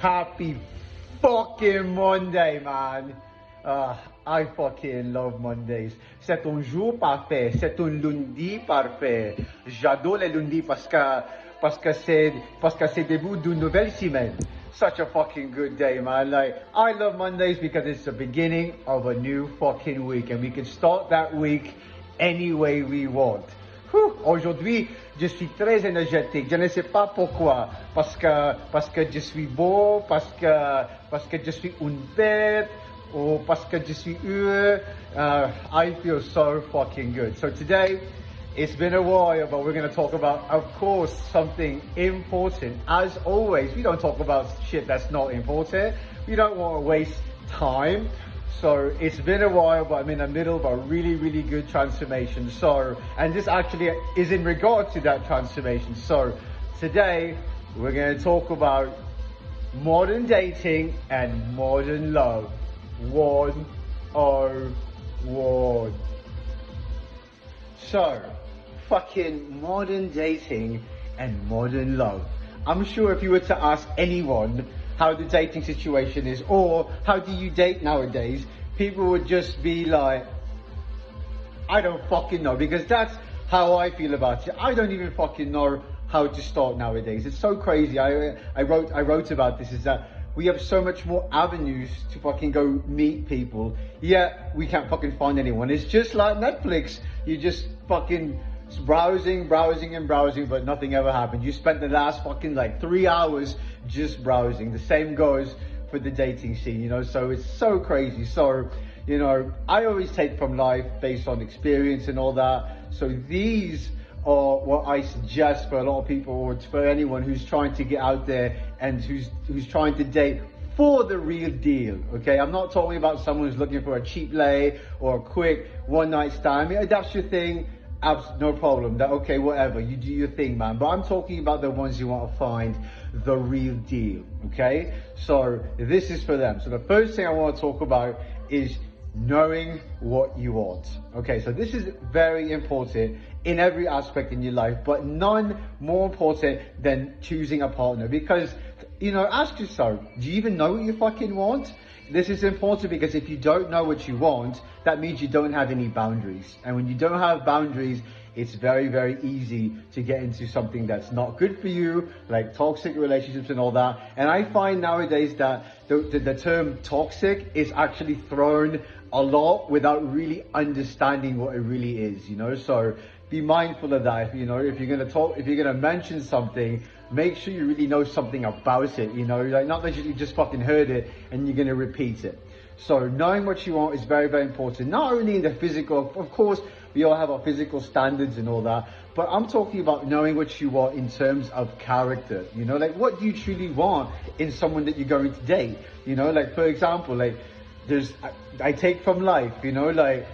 Happy fucking Monday, man. I fucking love Mondays. C'est un jour parfait. C'est un lundi parfait. J'adore les lundis parce que c'est début d'une nouvelle semaine. Such a fucking good day, man. Like, I love Mondays because it's the beginning of a new fucking week and we can start that week any way we want. Aujourd'hui, je suis très énergétique. Je ne sais pas pourquoi. Parce que je suis beau, parce que je suis une bête, or parce que je suis heureux. I feel so fucking good. So today, it's been a while, but we're going to talk about, of course, something important. As always, we don't talk about shit that's not important. We don't want to waste time. So it's been a while, but I'm in the middle of a really, really good transformation. So, and this actually is in regard to that transformation. So today we're going to talk about modern dating and modern love. 101. So, fucking modern dating and modern love. I'm sure if you were to ask anyone how the dating situation is, or how do you date nowadays, people would just be like, I don't fucking know, because that's how I feel about it. I don't even fucking know how to start nowadays. It's so crazy. I wrote about this, is that we have so much more avenues to fucking go meet people, yet we can't fucking find anyone. It's just like Netflix. You just fucking browsing, but nothing ever happened. You spent the last fucking like 3 hours just browsing. The same goes for the dating scene, you know, so it's so crazy. So, you know, I always take from life based on experience and all that. So these are what I suggest for a lot of people, or for anyone who's trying to get out there and who's trying to date for the real deal. Okay, I'm not talking about someone who's looking for a cheap lay or a quick one night stand. Yeah, that's your thing, no problem. That, okay, whatever, you do your thing, man. But I'm talking about the ones you want to find the real deal. Okay, so this is for them. So the first thing I want to talk about is knowing what you want. Okay, so this is very important in every aspect in your life, but none more important than choosing a partner. Because, you know, ask yourself, do you even know what you fucking want? This is important because if you don't know what you want, that means you don't have any boundaries. And when you don't have boundaries, it's very, very easy to get into something that's not good for you, like toxic relationships and all that. And I find nowadays that the term toxic is actually thrown a lot without really understanding what it really is, you know. So be mindful of that. You know, if you're gonna mention something, make sure you really know something about it, you know, like not that you just fucking heard it and you're gonna repeat it. So knowing what you want is very, very important, not only in the physical, of course, we all have our physical standards and all that, but I'm talking about knowing what you want in terms of character, you know, like what do you truly want in someone that you're going to date, you know, like for example, like I take from life, you know, like,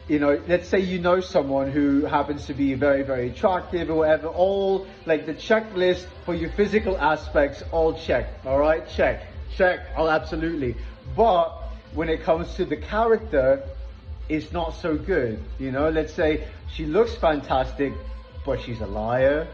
you know, let's say you know someone who happens to be very, very attractive or whatever, all like the checklist for your physical aspects, all check, all right, check, oh, absolutely. But when it comes to the character, it's not so good, you know. Let's say she looks fantastic, but she's a liar.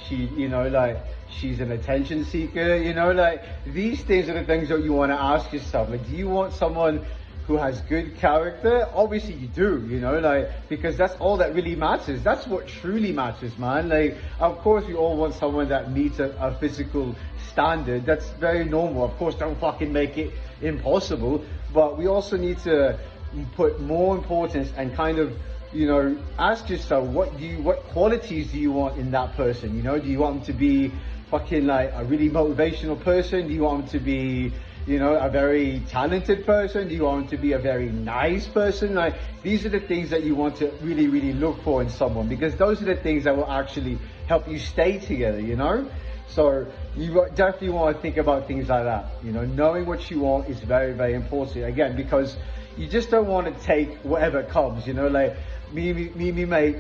She, you know, like, she's an attention seeker, you know, like, these things are the things that you want to ask yourself. Like, do you want someone who has good character? Obviously you do, you know, like, because that's all that really matters. That's what truly matters, man. Like, of course we all want someone that meets a physical standard. That's very normal. Of course, don't fucking make it impossible, but we also need to put more importance and kind of, you know, ask yourself, what qualities do you want in that person? You know, do you want them to be fucking like a really motivational person? Do you want them to be, you know, a very talented person? Do you want them to be a very nice person? Like, these are the things that you want to really, really look for in someone, because those are the things that will actually help you stay together, you know? So you definitely want to think about things like that. You know, knowing what you want is very, very important. Again, because you just don't want to take whatever comes, you know, like me, mate,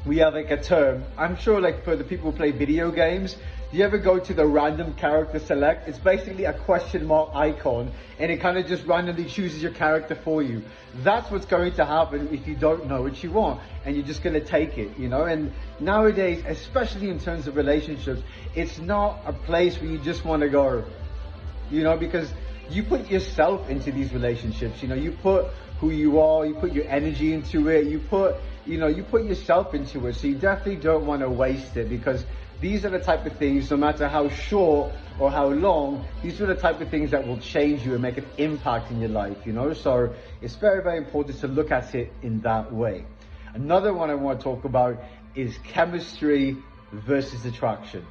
we have like a term, I'm sure, like for the people who play video games, do you ever go to the random character select? It's basically a question mark icon and it kind of just randomly chooses your character for you. That's what's going to happen if you don't know what you want and you're just going to take it, you know. And nowadays, especially in terms of relationships, it's not a place where you just want to go, you know, because you put yourself into these relationships, you know, you put who you are, you put your energy into it, you put yourself into it. So you definitely don't want to waste it, because these are the type of things, no matter how short or how long, these are the type of things that will change you and make an impact in your life, you know. So it's very, very important to look at it in that way. Another one I want to talk about is chemistry versus attraction.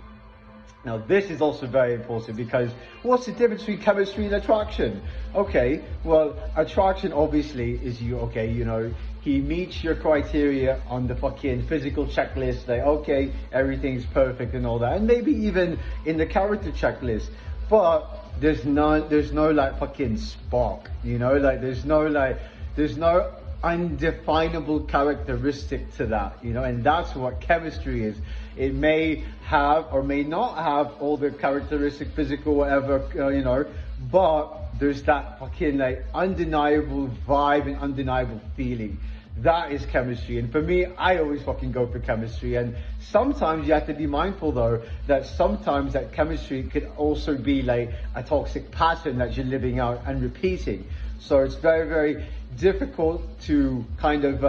Now, this is also very important, because what's the difference between chemistry and attraction? Okay, well, attraction obviously is he meets your criteria on the fucking physical checklist, like, okay, everything's perfect and all that, and maybe even in the character checklist, but there's no like fucking spark, you know, like there's no undefinable characteristic to that, you know, and that's what chemistry is. It may have or may not have all the characteristic, physical, whatever, you know, but there's that fucking like undeniable vibe and undeniable feeling. That is chemistry. And for me, I always fucking go for chemistry. And sometimes you have to be mindful though, that sometimes that chemistry could also be like a toxic pattern that you're living out and repeating. So it's very, very difficult to kind of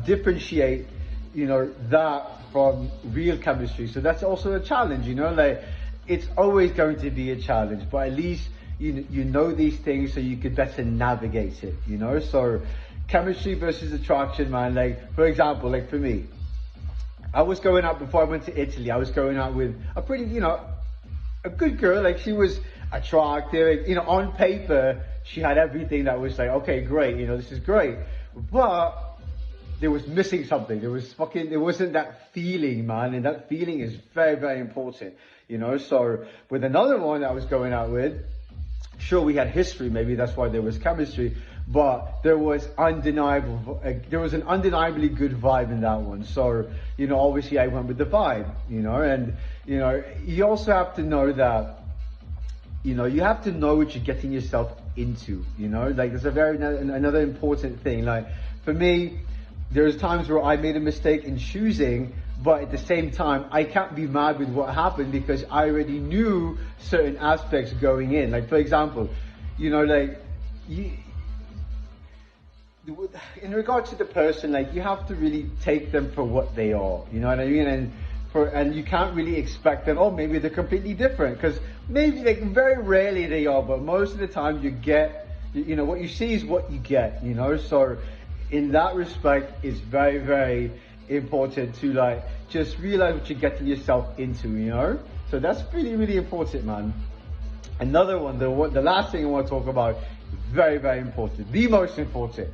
differentiate, you know, that from real chemistry. So that's also a challenge, you know, like it's always going to be a challenge, but at least you know these things so you could better navigate it, you know. So chemistry versus attraction, man. Like, for example, like for me, I was going out before I went to Italy. I was going out with a pretty, you know, a good girl. Like, she was attractive, you know, on paper she had everything that was like, okay, great, you know, this is great, but there was missing something. There wasn't that feeling, man, and that feeling is very, very important, you know. So with another one that I was going out with, sure, we had history, maybe that's why there was chemistry, but there was an undeniably good vibe in that one. So, you know, obviously I went with the vibe, you know. And, you know, you also have to know that, you know, you have to know what you're getting yourself into, you know. Like, there's another important thing. Like, for me, there's times where I made a mistake in choosing, but at the same time, I can't be mad with what happened because I already knew certain aspects going in. Like, for example, you know, like, in regard to the person, like, you have to really take them for what they are, you know what I mean? And you can't really expect that, oh, maybe they're completely different, because maybe, like, very rarely they are, but most of the time you know, what you see is what you get, you know. So in that respect, it's very, very important to, like, just realize what you're getting yourself into, you know. So that's really, really important, man. Another one, the last thing I want to talk about, very, very important, the most important,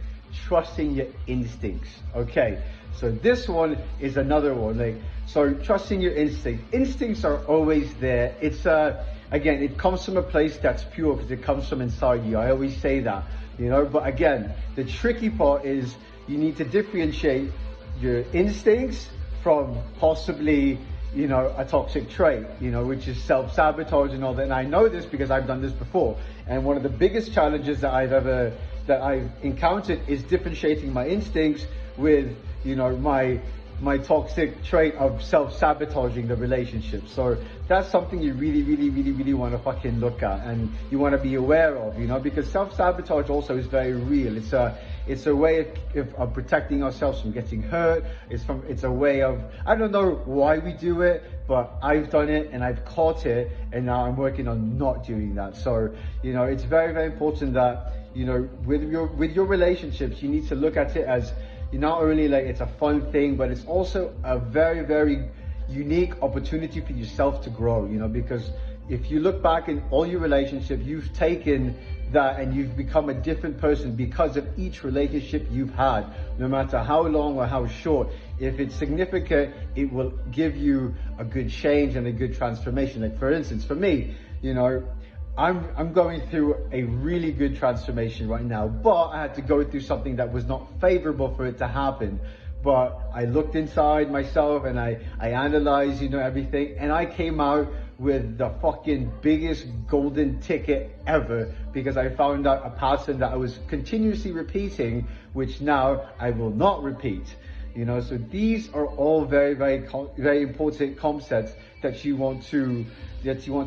trusting your instincts. Okay, so this one is another one. Like, so trusting your instincts are always there. It's again, it comes from a place that's pure because it comes from inside you. I always say that, you know. But again, the tricky part is you need to differentiate your instincts from possibly, you know, a toxic trait, you know, which is self-sabotage and all that. And I know this because I've done this before. And one of the biggest challenges that I've encountered is differentiating my instincts with, you know, my toxic trait of self-sabotaging the relationship. So that's something you really, really, really, really want to fucking look at and you want to be aware of, you know, because self-sabotage also is very real. It's a way of protecting ourselves from getting hurt. It's a way of, I don't know why we do it, but I've done it and I've caught it, and now I'm working on not doing that. So, you know, it's very, very important that, you know, with your relationships, you need to look at it as, not only like it's a fun thing, but it's also a very, very unique opportunity for yourself to grow, you know, because if you look back in all your relationships, you've taken that and you've become a different person because of each relationship you've had, no matter how long or how short. If it's significant, it will give you a good change and a good transformation. Like, for instance, for me, you know, I'm going through a really good transformation right now, but I had to go through something that was not favorable for it to happen. But I looked inside myself and I analyzed, you know, everything, and I came out with the fucking biggest golden ticket ever, because I found out a pattern that I was continuously repeating, which now I will not repeat. You know, so these are all very, very important concepts that you want to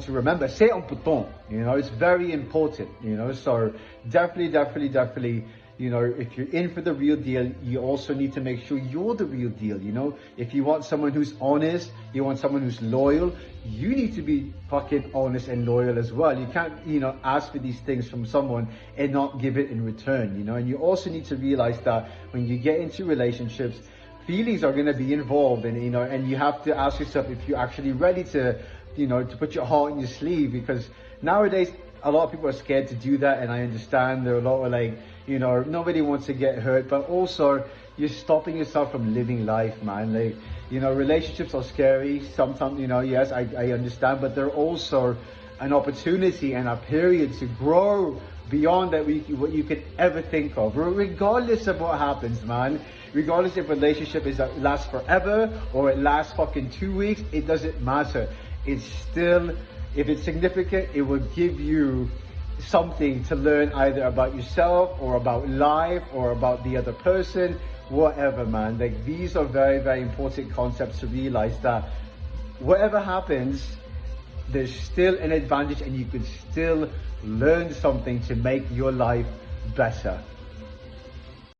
remember. C'est important, you know, it's very important, you know. So definitely, you know, if you're in for the real deal, you also need to make sure you're the real deal, you know. If you want someone who's honest, you want someone who's loyal, you need to be fucking honest and loyal as well. You can't, you know, ask for these things from someone and not give it in return, you know. And you also need to realize that when you get into relationships, feelings are going to be involved, and, you know, and you have to ask yourself if you're actually ready to, you know, to put your heart in your sleeve, because nowadays a lot of people are scared to do that, and I understand. There are a lot of, like, you know, nobody wants to get hurt, but also you're stopping yourself from living life, man. Like, you know, relationships are scary sometimes, you know. Yes, I understand, but they're also an opportunity and a period to grow beyond that what you could ever think of, regardless of what happens, man. Regardless if relationship lasts forever or it lasts fucking 2 weeks, it doesn't matter. It's still, if it's significant, it will give you something to learn, either about yourself or about life or about the other person, whatever, man. Like, these are very important concepts to realize, that whatever happens, there's still an advantage, and you can still learn something to make your life better.